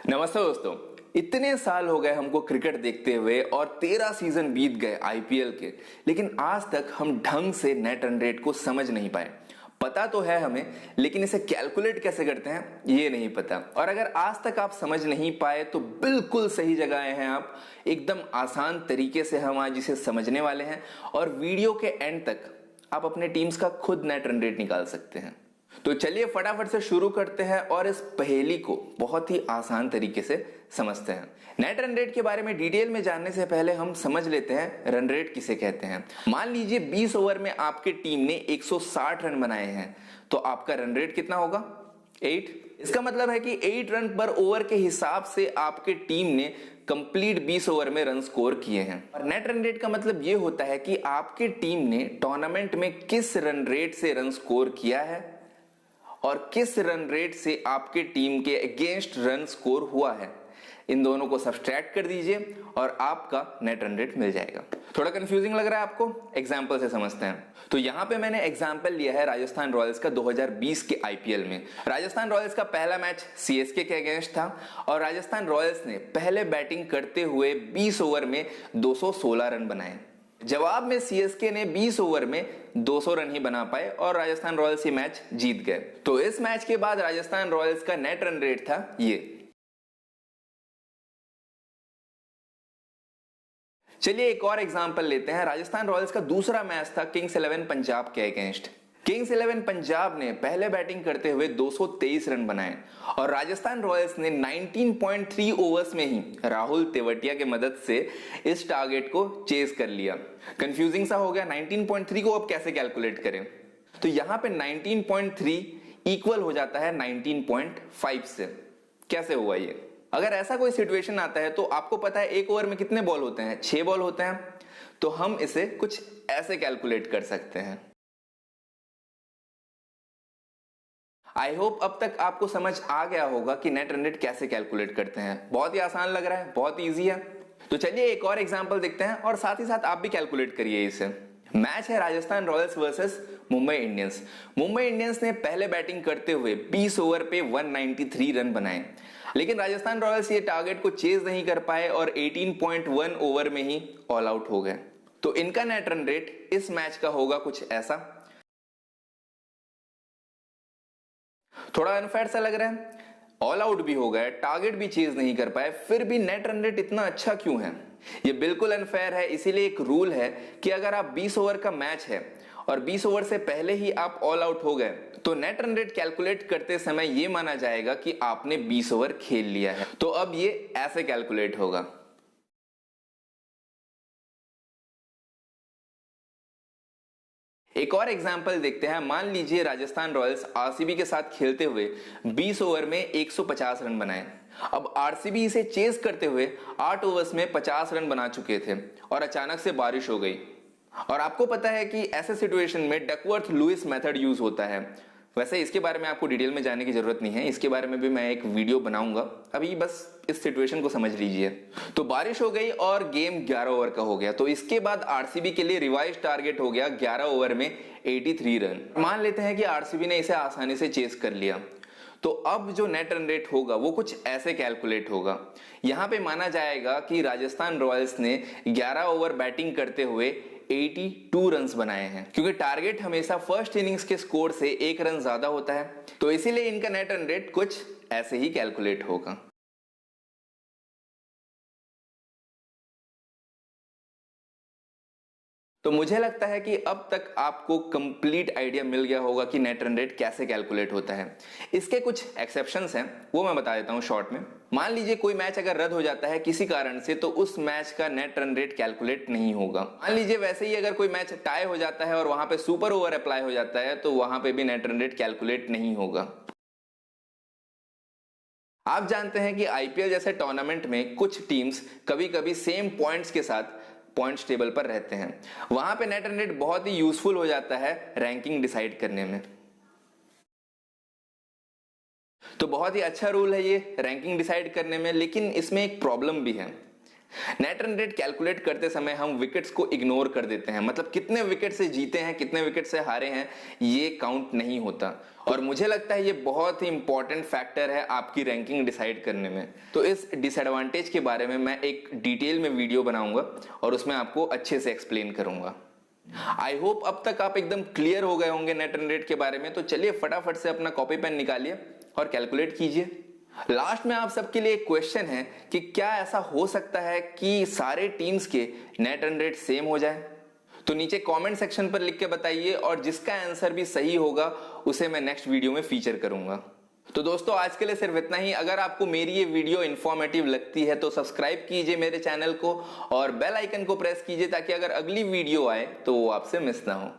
नमस्ते दोस्तों। इतने साल हो गए हमको क्रिकेट देखते हुए और 13 सीजन बीत गए आईपीएल के, लेकिन आज तक हम ढंग से नेट रन रेट को समझ नहीं पाए। पता तो है हमें, लेकिन इसे कैलकुलेट कैसे करते हैं ये नहीं पता। और अगर आज तक आप समझ नहीं पाए तो बिल्कुल सही जगह आए हैं आप। एकदम आसान तरीके से हम आज इसे समझने वाले हैं और वीडियो के एंड तक आप अपने टीम्स का खुद नेट रन रेट निकाल सकते हैं। तो चलिए फटाफट से शुरू करते हैं और इस पहेली को बहुत ही आसान तरीके से समझते हैं। नेट रन रेट के बारे में डिटेल में जानने से पहले हम समझ लेते हैं रन रेट किसे कहते हैं। मान लीजिए 20 ओवर में आपके टीम ने 160 रन बनाए हैं, तो आपका रन रेट कितना होगा? 8। इसका मतलब है कि 8 रन पर ओवर के हिसाब से आपके टीम ने कंप्लीट 20 ओवर में रन स्कोर किए हैं। और नेट रन रेट का मतलब यह होता है कि आपकी टीम ने टूर्नामेंट में किस रन रेट से रन स्कोर किया है और किस रन रेट से आपके टीम के अगेंस्ट रन स्कोर हुआ है। इन दोनों को सब्सट्रैक्ट कर दीजिए और आपका नेट रन रेट मिल जाएगा। थोड़ा कंफ्यूजिंग लग रहा है आपको? एग्जांपल से समझते हैं। तो यहां पे मैंने एग्जांपल लिया है राजस्थान रॉयल्स का 2020 के आईपीएल में। राजस्थान रॉयल्स का पहला मैच सीएसके के अगेंस्ट था और राजस्थान रॉयल्स ने पहले बैटिंग करते हुए 20 ओवर में 216 रन बनाए। जवाब में सीएसके ने 20 ओवर में 200 रन ही बना पाए और राजस्थान रॉयल्स ये मैच जीत गए। तो इस मैच के बाद राजस्थान रॉयल्स का नेट रन रेट था ये। चलिए एक और एग्जांपल लेते हैं। राजस्थान रॉयल्स का दूसरा मैच था किंग्स 11 पंजाब के अगेंस्ट। किंग्स 11 पंजाब ने पहले बैटिंग करते हुए 223 रन बनाए और राजस्थान रॉयल्स ने 19.3 ओवर्स में ही राहुल तेवतिया के मदद से इस टारगेट को चेज कर लिया। कंफ्यूजिंग सा हो गया, 19.3 को अब कैसे कैलकुलेट करें? तो यहां पे 19.3 इक्वल हो जाता है 19.5 से। कैसे हुआ ये? अगर ऐसा कोई सिचुएशन आता है तो आपको पता है एक ओवर में कितने बॉल होते हैं? 6 बॉल होते हैं। तो हम इसे कुछ ऐसे कैलकुलेट कर सकते हैं। आई होप अब तक आपको समझ आ गया होगा कि नेट रन रेट कैसे कैलकुलेट करते हैं। बहुत ही आसान लग रहा है, बहुत इजी है। तो चलिए एक और एग्जांपल देखते हैं और साथ ही साथ आप भी कैलकुलेट करिए इसे। मैच है Rajasthan Royals versus Mumbai Indians. Mumbai Indians ने पहले बैटिंग करते हुए 20 ओवर पे 193 रन बनाए, लेकिन राजस्थान रॉयल्स ये टारगेट को चेज नहीं कर पाए और 18.1 ओवर में ही ऑल आउट हो गए। तो इनका नेट रन रेट इस मैच का होगा कुछ ऐसा। थोड़ा अनफेयर सा लग रहा है, ऑल आउट भी हो गए, टारगेट भी चेज नहीं कर पाए, फिर भी नेट रन रेट इतना अच्छा क्यों है? ये बिल्कुल अनफेयर है। इसीलिए एक रूल है कि अगर आप 20 ओवर का मैच है और 20 ओवर से पहले ही आप ऑल आउट हो गए तो नेट रन रेट कैलकुलेट करते समय ये माना जाएगा कि आपने 20 ओवर खेल लिया है। तो अब ये ऐसे कैलकुलेट होगा। एक और एग्जांपल देखते हैं। मान लीजिए राजस्थान रॉयल्स आरसीबी के साथ खेलते हुए 20 ओवर में 150 रन बनाए। अब आरसीबी इसे चेस करते हुए 8 ओवर्स में 50 रन बना चुके थे और अचानक से बारिश हो गई। और आपको पता है कि ऐसे सिचुएशन में डकवर्थ लुइस मेथड यूज होता है। वैसे इसके बारे में आपको डिटेल में जानने की जरूरत नहीं है, इसके बारे में भी मैं एक वीडियो बनाऊंगा। अभी बस इस सिचुएशन को समझ लीजिए। तो बारिश हो गई और गेम 11 ओवर का हो गया। तो इसके बाद आरसीबी के लिए रिवाइज टारगेट हो गया 11 ओवर में 83 रन। मान लेते हैं कि आरसीबी ने इसे आसानी से चेस कर लिया। तो अब जो नेट रन रेट होगा वो कुछ ऐसे कैलकुलेट होगा। यहां पे माना जाएगा कि राजस्थान रॉयल्स ने 11 ओवर बैटिंग करते हुए 82 रन्स बनाए हैं, क्योंकि टारगेट हमेशा फर्स्ट इनिंग्स के स्कोर से 1 रन ज्यादा होता है। तो इसीलिए इनका नेट रन रेट कुछ ऐसे ही कैलकुलेट होगा। तो मुझे लगता है कि अब तक आपको कंप्लीट आइडिया मिल गया होगा कि नेट रन रेट कैसे कैलकुलेट होता है। इसके कुछ एक्सेप्शंस हैं, वो मैं बता देता हूं शॉर्ट में। मान लीजिए कोई मैच अगर रद्द हो जाता है किसी कारण से, तो उस मैच का नेट रन रेट कैलकुलेट नहीं होगा। मान लीजिए वैसे ही अगर कोई मैच टाई हो जाता है और वहां पे सुपर ओवर अप्लाई हो जाता है, तो वहां पे भी नेट रन रेट कैलकुलेट नहीं होगा। आप जानते हैं कि आईपीएल जैसे टूर्नामेंट में कुछ टीम्स कभी कभी सेम पॉइंट्स के साथ पॉइंट्स टेबल पर रहते हैं। वहां पे नेट रन रेट बहुत ही यूजफुल हो जाता है रैंकिंग डिसाइड करने में। तो बहुत ही अच्छा रूल है ये रैंकिंग डिसाइड करने में, लेकिन इसमें एक प्रॉब्लम भी है। नेट रन रेट कैलकुलेट करते समय हम विकेट्स को इग्नोर कर देते हैं, मतलब कितने विकेट से जीते हैं कितने विकेट से हारे हैं ये काउंट नहीं होता। और मुझे लगता है ये बहुत ही इंपॉर्टेंट फैक्टर है आपकी रैंकिंग डिसाइड करने में। तो इस डिसएडवांटेज के बारे में मैं एक डिटेल में वीडियो बनाऊंगा और उसमें आपको अच्छे से एक्सप्लेन करूंगा। आई होप अब तक आप एकदम क्लियर हो गए होंगे नेट रन रेट के बारे में। तो चलिए फटाफट से अपना कॉपी पेन निकालिए और कैलकुलेट कीजिए। लास्ट में आप सबके लिए एक क्वेश्चन है कि क्या ऐसा हो सकता है कि सारे टीम्स के नेट रन रेट सेम हो जाए? तो नीचे कमेंट सेक्शन पर लिख के बताइए और जिसका आंसर भी सही होगा उसे मैं नेक्स्ट वीडियो में फीचर करूंगा। तो दोस्तों आज के लिए सिर्फ इतना ही। अगर आपको मेरी ये वीडियो इंफॉर्मेटिव लगती है तो सब्सक्राइब कीजिए मेरे चैनल को और बेल आइकन को प्रेस कीजिए ताकि अगर अगली वीडियो आए तो वो आपसे मिस ना हो।